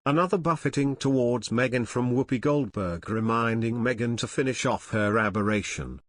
Another buffeting towards Meghan from Whoopi Goldberg, reminding Meghan to finish off her aberration.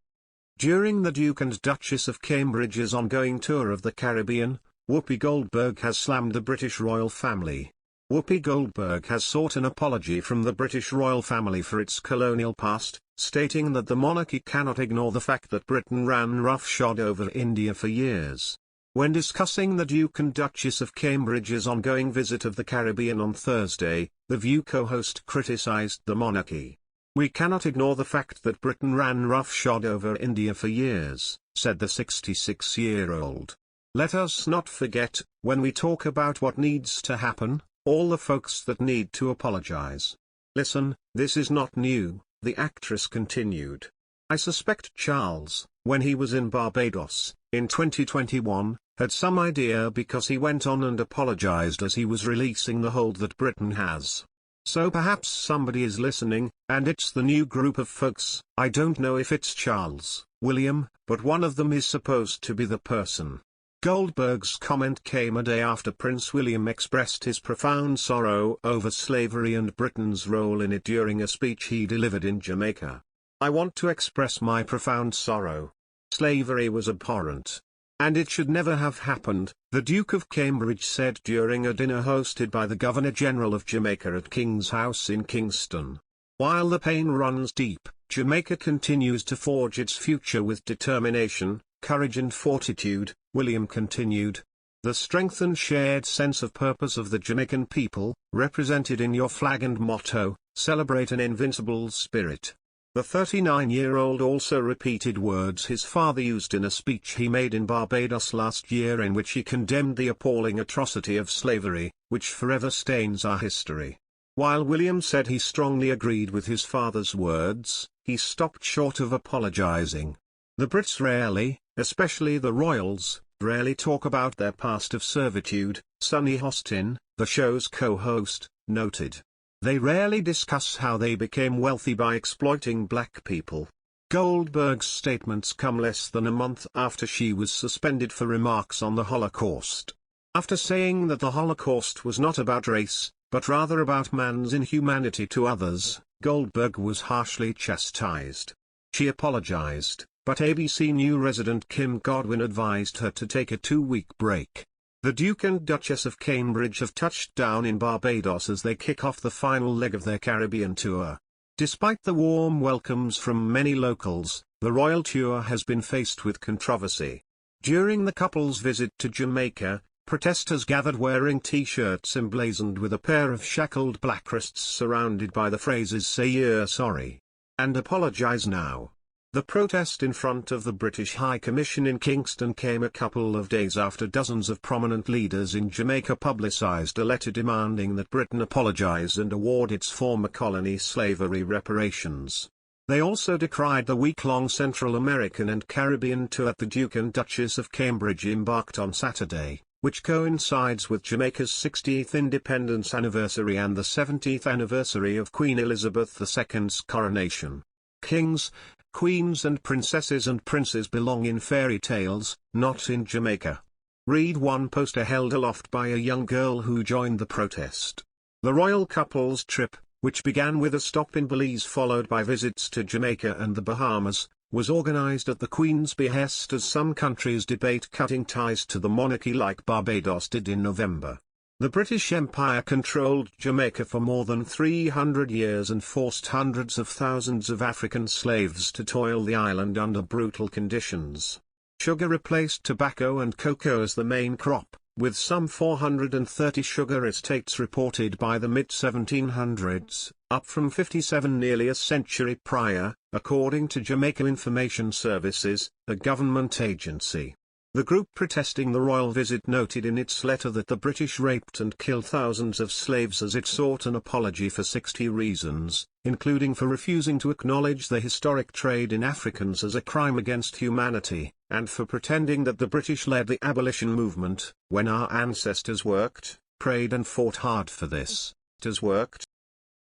During the Duke and Duchess of Cambridge's ongoing tour of the Caribbean, Whoopi Goldberg has slammed the British royal family. Whoopi Goldberg has sought an apology from the British royal family for its colonial past, stating that the monarchy cannot ignore the fact that Britain ran roughshod over India for years. When discussing the Duke and Duchess of Cambridge's ongoing visit of the Caribbean on Thursday, The View co-host criticised the monarchy. "We cannot ignore the fact that Britain ran roughshod over India for years," said the 66-year-old. "Let us not forget, when we talk about what needs to happen, all the folks that need to apologise. Listen, this is not new," the actress continued. "I suspect Charles, when he was in Barbados, in 2021, had some idea because he went on and apologised as he was releasing the hold that Britain has. So perhaps somebody is listening, and it's the new group of folks. I don't know if it's Charles, William, but one of them is supposed to be the person." Goldberg's comment came a day after Prince William expressed his profound sorrow over slavery and Britain's role in it during a speech he delivered in Jamaica. "I want to express my profound sorrow. Slavery was abhorrent. And it should never have happened," the Duke of Cambridge said during a dinner hosted by the Governor-General of Jamaica at King's House in Kingston. "While the pain runs deep, Jamaica continues to forge its future with determination, courage and fortitude," William continued. "The strength and shared sense of purpose of the Jamaican people, represented in your flag and motto, celebrate an invincible spirit." The 39-year-old also repeated words his father used in a speech he made in Barbados last year, in which he condemned the appalling atrocity of slavery, which forever stains our history. While William said he strongly agreed with his father's words, he stopped short of apologising. "The Brits rarely, especially the royals, rarely talk about their past of servitude," Sonny Hostin, the show's co-host, noted. "They rarely discuss how they became wealthy by exploiting black people." Goldberg's statements come less than a month after she was suspended for remarks on the Holocaust. After saying that the Holocaust was not about race, but rather about man's inhumanity to others, Goldberg was harshly chastised. She apologized, but ABC News resident Kim Godwin advised her to take a 2-week break. The Duke and Duchess of Cambridge have touched down in Barbados as they kick off the final leg of their Caribbean tour. Despite the warm welcomes from many locals, the royal tour has been faced with controversy. During the couple's visit to Jamaica, protesters gathered wearing T-shirts emblazoned with a pair of shackled black wrists surrounded by the phrases "Say you're sorry" and "Apologise now." The protest in front of the British High Commission in Kingston came a couple of days after dozens of prominent leaders in Jamaica publicised a letter demanding that Britain apologise and award its former colony slavery reparations. They also decried the week-long Central American and Caribbean tour that the Duke and Duchess of Cambridge embarked on Saturday, which coincides with Jamaica's 60th independence anniversary and the 70th anniversary of Queen Elizabeth II's coronation. Kings, queens and princesses and princes belong in fairy tales, not in Jamaica. Read one poster held aloft by a young girl who joined the protest. The royal couple's trip, which began with a stop in Belize followed by visits to Jamaica and the Bahamas, was organized at the Queen's behest as some countries debate cutting ties to the monarchy like Barbados did in November. The British Empire controlled Jamaica for more than 300 years and forced hundreds of thousands of African slaves to toil the island under brutal conditions. Sugar replaced tobacco and cocoa as the main crop, with some 430 sugar estates reported by the mid-1700s, up from 57 nearly a century prior, according to Jamaica Information Services, a government agency. The group protesting the royal visit noted in its letter that the British raped and killed thousands of slaves as it sought an apology for 60 reasons, including for refusing to acknowledge the historic trade in Africans as a crime against humanity, and for pretending that the British led the abolition movement, when our ancestors worked, prayed and fought hard for this. It has worked.